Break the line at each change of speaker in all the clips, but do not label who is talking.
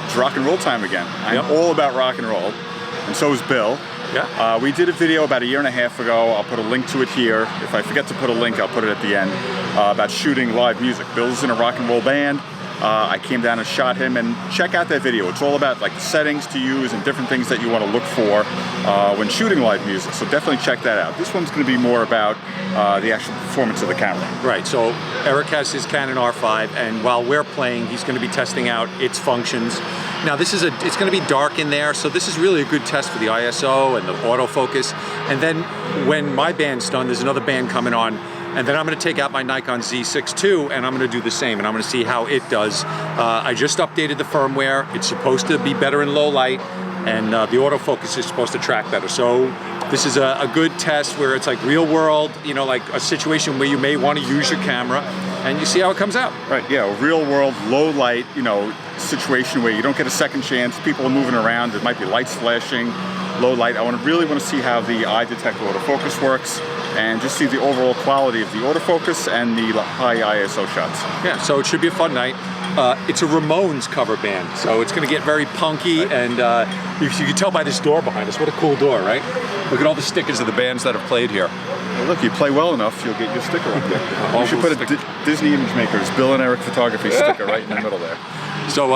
It's rock and roll time again. I'm all about rock and roll, and so is Bill.
Yeah.
We did a video about a year and a half ago. I'll put a link to it here. If I forget to put a link, I'll put it at the end, about shooting live music. Bill's in a rock and roll band. I came down and shot him, and check out that video. It's all about like the settings to use and different things that you want to look for when shooting live music. So definitely check that out. This one's going to be more about the actual performance of the camera.
Right, so Eric has his Canon R5, and while we're playing, he's going to be testing out its functions. Now this is it's going to be dark in there, so this is really a good test for the ISO and the autofocus. And then when my band's done, there's another band coming on, and then I'm going to take out my Nikon Z6 II and I'm going to do the same, and I'm going to see how it does. I just updated the firmware. It's supposed to be better in low light, and the autofocus is supposed to track better. So this is a good test where it's like real world, you know, like a situation where you may want to use your camera, and you see how it comes out.
Right, yeah, real world, low light, you know, situation where you don't get a second chance, people are moving around, there might be lights flashing, low light. I really want to see how the eye detector autofocus works, and just see the overall quality of the autofocus and the high ISO shots.
Yeah, so it should be a fun night. It's a Ramones cover band, so it's going to get very punky, and you can tell by this door behind us. What a cool door, right? Look at all the stickers of the bands that have played here.
Well, look, you play well enough, you'll get your sticker up there. You should put a Disney Image Makers, Bill and Eric Photography sticker right in the middle there.
So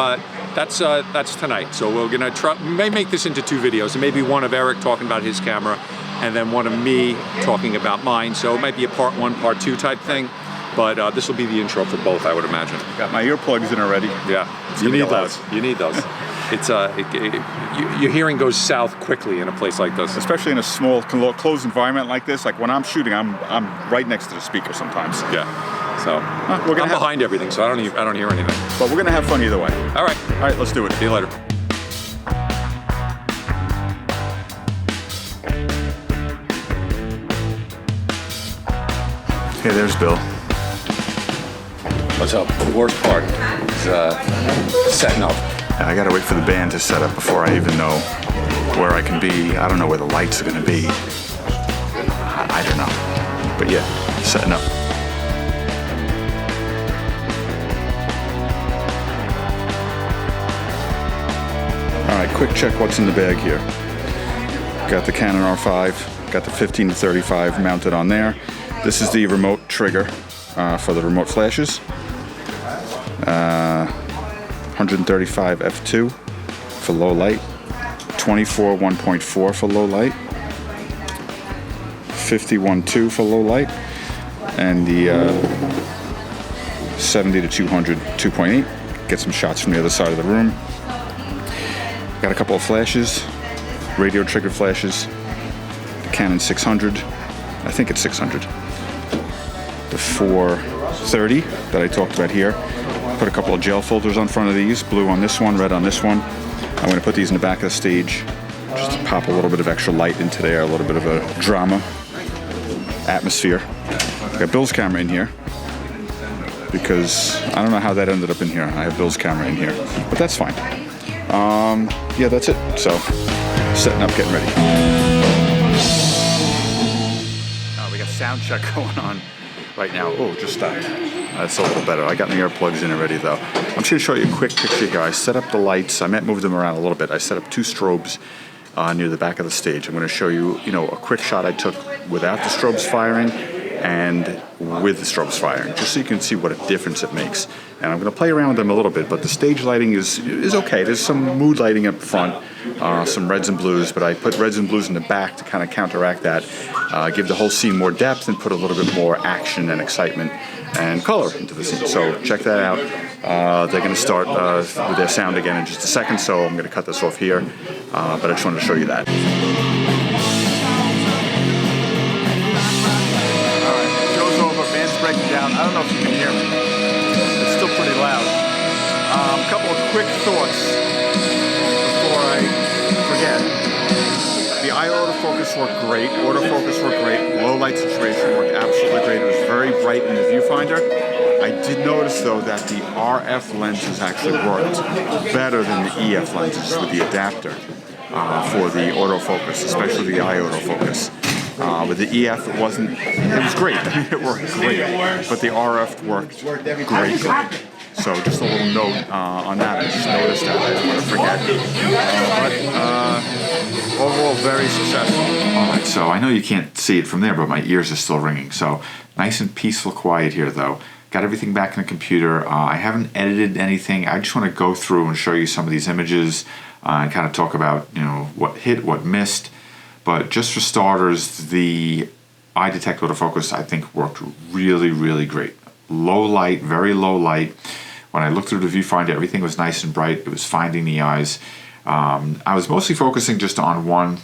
that's tonight. So we're gonna try, may make this into 2 videos, and maybe one of Eric talking about his camera, and then one of me talking about mine. So it might be a part 1, part 2 type thing, but this will be the intro for both, I would imagine.
Got my earplugs in already.
Yeah, you need those. You need those. It's your hearing goes south quickly in a place like this,
especially in a small, closed environment like this. Like when I'm shooting, I'm right next to the speaker sometimes.
Yeah. So I'm behind everything, so I don't hear anything.
But we're gonna have fun either way.
All right,
let's do it.
See you later.
Hey, there's Bill.
What's up? The worst part is setting up.
I gotta wait for the band to set up before I even know where I can be. I don't know where the lights are gonna be. I don't know. But yeah, setting up. All right, quick check what's in the bag here. Got the Canon R5, got the 15 to 35 mounted on there. This is the remote trigger for the remote flashes. 135 f2 for low light, 24 1.4 for low light, 51.2 for low light, and the 70 to 200 2.8. Get some shots from the other side of the room. Got a couple of flashes, radio trigger flashes, the Canon 600, I think it's 600, the 430 that I talked about here. Put a couple of gel filters on front of these, blue on this one, red on this one. I'm going to put these in the back of the stage just to pop a little bit of extra light into there, a little bit of a drama atmosphere. Got Bill's camera in here because I don't know how that ended up in here. I have Bill's camera in here, but that's fine. Yeah, that's it. So, setting up, getting ready. We got sound check going on right now. Oh, just stopped. That's a little better. I got my earplugs in already though. I'm just gonna show you a quick picture here. I set up the lights. I might move them around a little bit. I set up 2 strobes near the back of the stage. I'm gonna show you, a quick shot I took without the strobes firing and with the strobes firing, just so you can see what a difference it makes. And I'm gonna play around with them a little bit, but the stage lighting is okay. There's some mood lighting up front, some reds and blues, but I put reds and blues in the back to kind of counteract that, give the whole scene more depth and put a little bit more action and excitement and color into the scene. So check that out. They're going to start with their sound again in just a second, so I'm going to cut this off here, but I just wanted to show you that. Alright, show's over, band's breaking down. I don't know if you can hear me. It's still pretty loud. A couple of quick thoughts before I forget. The eye autofocus worked great, autofocus worked great, low light situation worked absolutely great. It was very bright in the viewfinder. I did notice though that the RF lenses actually worked better than the EF lenses with the adapter for the autofocus, especially the eye autofocus. With the EF, it was great. It worked great, but the RF worked great. So just a little note on that. I just noticed that. I don't want to forget. But overall, very successful. All right, so I know you can't see it from there, but my ears are still ringing. So nice and peaceful quiet here, though. Got everything back in the computer. I haven't edited anything. I just want to go through and show you some of these images and kind of talk about, you know, what hit, what missed. But just for starters, the eye detect autofocus I think worked really, really great. Low light, very low light. When I looked through the viewfinder, everything was nice and bright. It was finding the eyes. I was mostly focusing just on one,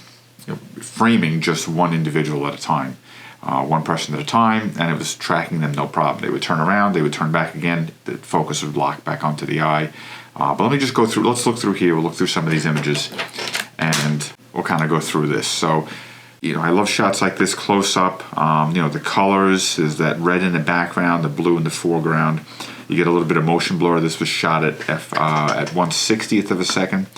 framing just one individual at a time. One person at a time, and it was tracking them no problem. They would turn around, they would turn back again, the focus would lock back onto the eye. But let me just go through, let's look through here, we'll look through some of these images, and we'll kind of go through this. So, you know, I love shots like this close up. You know, the colors, is that red in the background, the blue in the foreground. You get a little bit of motion blur. This was shot at 1/60th of a second.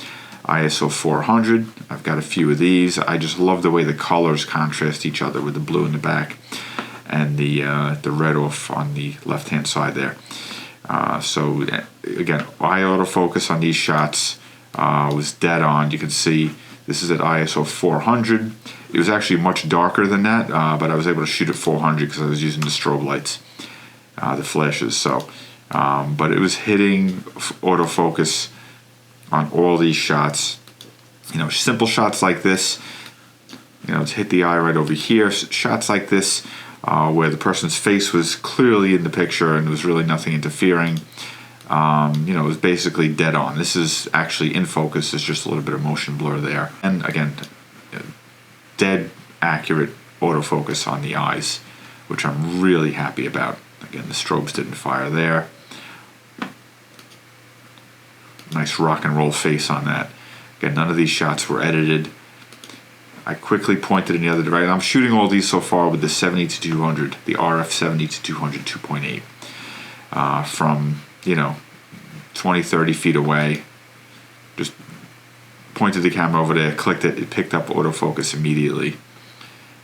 ISO 400. I've got a few of these. I just love the way the colors contrast each other with the blue in the back and the red off on the left hand side there. So again, eye autofocus on these shots was dead on. You can see this is at ISO 400. It was actually much darker than that, but I was able to shoot at 400 because I was using the strobe lights, the flashes. So, but it was hitting autofocus on all these shots. You know, simple shots like this, you know, to hit the eye right over here. Shots like this where the person's face was clearly in the picture and there was really nothing interfering. You know, it was basically dead on. This is actually in focus. There's just a little bit of motion blur there. And again, dead accurate autofocus on the eyes, which I'm really happy about. Again, the strobes didn't fire there. Nice rock and roll face on that. Again, none of these shots were edited. I quickly pointed in the other direction. I'm shooting all these so far with the 70-200, the RF 70-200 2.8. From, you know, 20, 30 feet away. Just pointed the camera over there, clicked it, it picked up autofocus immediately.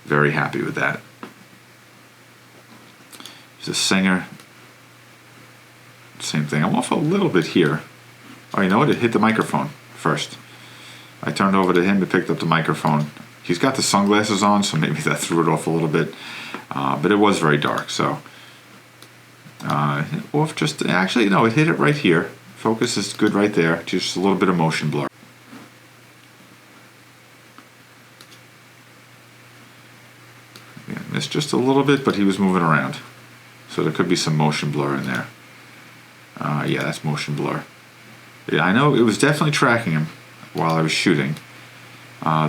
Very happy with that. He's a singer. Same thing. I'm off a little bit here. Oh, you know what? It hit the microphone first. I turned over to him, it picked up the microphone. He's got the sunglasses on, so maybe that threw it off a little bit. But it was very dark, so. Off just, actually, no, it hit it right here. Focus is good right there. Just a little bit of motion blur. Yeah, missed just a little bit, but he was moving around. So there could be some motion blur in there. Yeah, that's motion blur. Yeah, I know it was definitely tracking him while I was shooting.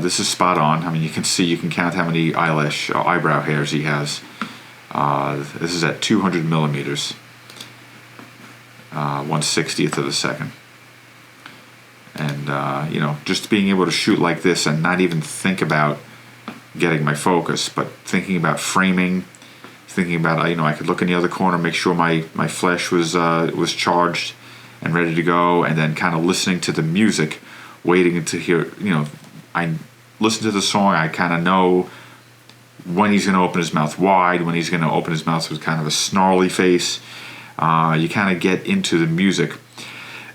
This is spot on. I mean, you can see, you can count how many eyebrow hairs he has. This is at 200 millimeters, 1/60th of a second. And, you know, just being able to shoot like this and not even think about getting my focus, but thinking about framing, thinking about, you know, I could look in the other corner, make sure my flash was charged and ready to go, and then kind of listening to the music, waiting to hear, you know, I listen to the song, I kind of know when he's going to open his mouth wide, when he's going to open his mouth with kind of a snarly face. You kind of get into the music.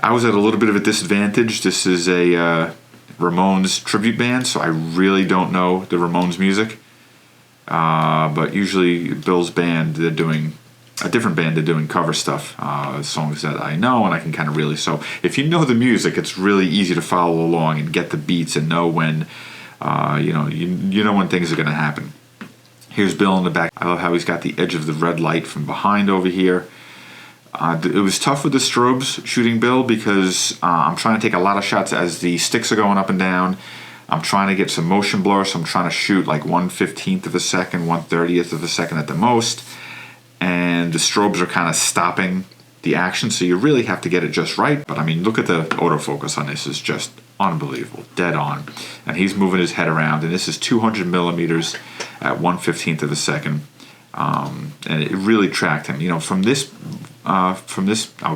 I was at a little bit of a disadvantage. This is a Ramones tribute band, so I really don't know the Ramones music. But usually Bill's band, they're doing a different band, they're doing cover stuff, songs that I know and I can kind of really, so if you know the music, it's really easy to follow along and get the beats and know when, you know when things are going to happen. Here's Bill in the back. I love how he's got the edge of the red light from behind over here. It was tough with the strobes shooting Bill because I'm trying to take a lot of shots as the sticks are going up and down. I'm trying to get some motion blur, so I'm trying to shoot like 1/15th of a second, 1/30th of a second at the most. And the strobes are kind of stopping the action, so you really have to get it just right. But I mean, look at the autofocus on this, is just unbelievable, dead on. And he's moving his head around, and this is 200 millimeters at 1/15th of a second. And it really tracked him. You know, from this, I'll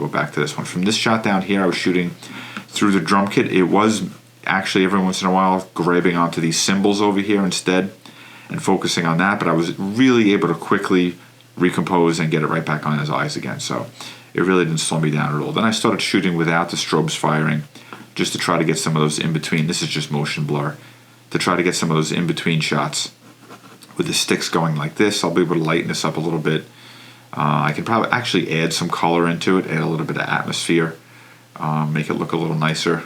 go back to this one. From this shot down here, I was shooting through the drum kit. It was actually every once in a while grabbing onto these cymbals over here instead and focusing on that, but I was really able to quickly recompose and get it right back on his eyes again. So it really didn't slow me down at all. Then I started shooting without the strobes firing, just to try to get some of those in between. This is just motion blur, to try to get some of those in between shots. With the sticks going like this, I'll be able to lighten this up a little bit. I can probably actually add some color into it, add a little bit of atmosphere, make it look a little nicer.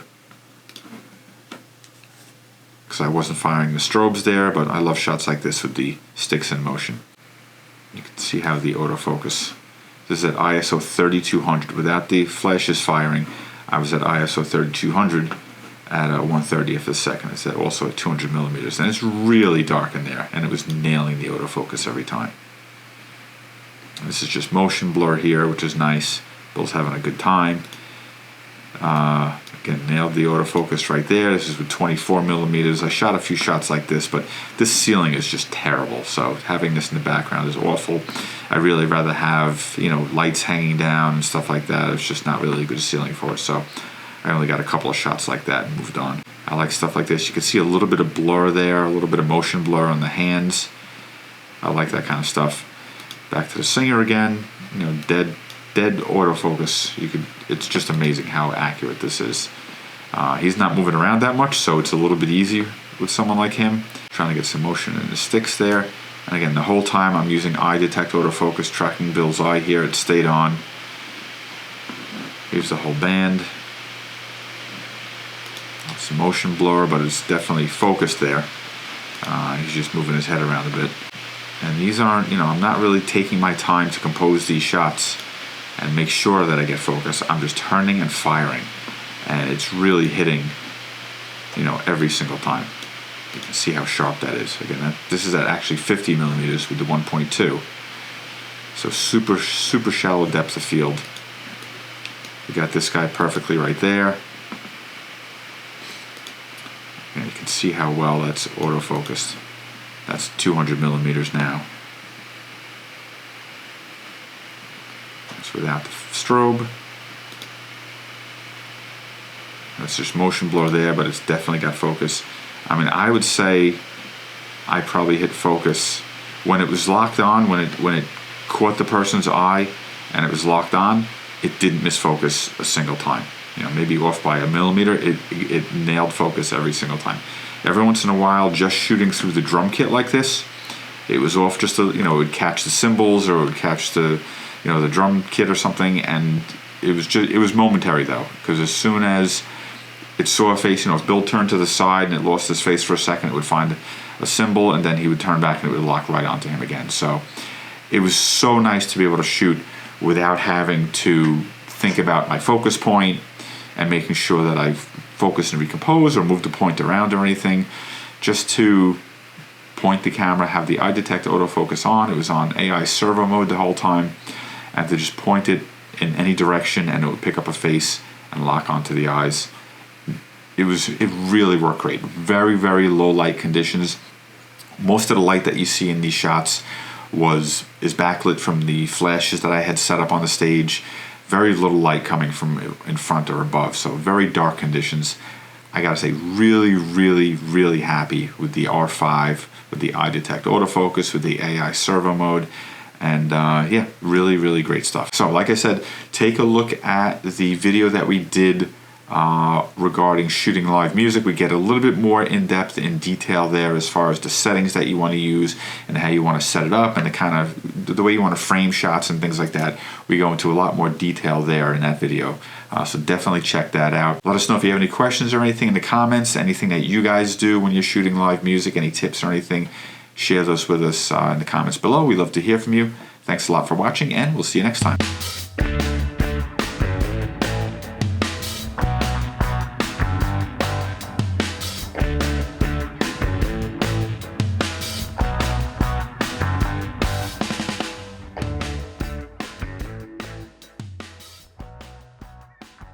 Because I wasn't firing the strobes there, but I love shots like this with the sticks in motion. You can see how the autofocus, this is at ISO 3200. Without the flashes firing, I was at ISO 3200 at 1/30th of a second. It's also at 200 millimeters, and it's really dark in there, and it was nailing the autofocus every time. And this is just motion blur here, which is nice. Bill's having a good time. Again, nailed the autofocus right there. This is with 24 millimeters. I shot a few shots like this, but this ceiling is just terrible. So having this in the background is awful. I'd really rather have, you know, lights hanging down and stuff like that. It's just not really a good ceiling for it. So I only got a couple of shots like that and moved on. I like stuff like this. You can see a little bit of blur there, a little bit of motion blur on the hands. I like that kind of stuff. Back to the singer again. You know, dead autofocus. It's just amazing how accurate this is. He's not moving around that much, so it's a little bit easier with someone like him. Trying to get some motion in the sticks there. And again, the whole time I'm using eye detect autofocus, tracking Bill's eye here. It stayed on. Here's the whole band. Some motion blur, but it's definitely focused there. He's just moving his head around a bit. And these aren't, you know, I'm not really taking my time to compose these shots and make sure that I get focus. I'm just turning and firing, and it's really hitting, you know, every single time. You can see how sharp that is. Again, this is at actually 50 millimeters with the 1.2. So super shallow depth of field. We got this guy perfectly right there. And you can see how well that's autofocused. That's 200 millimeters now. That's without the strobe. That's just motion blur there, but it's definitely got focus. I mean, I would say I probably hit focus when it was locked on, when it caught the person's eye and it was locked on, it didn't miss focus a single time. You know, maybe off by a millimeter, it nailed focus every single time. Every once in a while, just shooting through the drum kit like this, it was off just a, you know, it would catch the cymbals or it would catch the, you know, the drum kit or something, and it was momentary though, because as soon as it saw a face, you know, if Bill turned to the side and it lost his face for a second, it would find a cymbal and then he would turn back and it would lock right onto him again. So it was so nice to be able to shoot without having to think about my focus point and making sure that I focus and recompose or move the point around or anything. Just to point the camera, have the eye detect autofocus on. It was on AI servo mode the whole time, and to just point it in any direction and it would pick up a face and lock onto the eyes. It really worked great. Very, very low light conditions. Most of the light that you see in these shots is backlit from the flashes that I had set up on the stage. Very little light coming from in front or above, so very dark conditions. I gotta say, really, really, really happy with the R5, with the eye detect autofocus, with the AI servo mode, and yeah, really, really great stuff. So like I said, take a look at the video that we did regarding shooting live music. We get a little bit more in-depth in detail there as far as the settings that you want to use and how you want to set it up and the kind of the way you want to frame shots and things like that. We go into a lot more detail there in that video, so definitely check that out. Let us know if you have any questions or anything in the comments, anything that you guys do when you're shooting live music, any tips or anything. Share those with us in the comments below. We love to hear from you. Thanks a lot for watching, and we'll see you next time.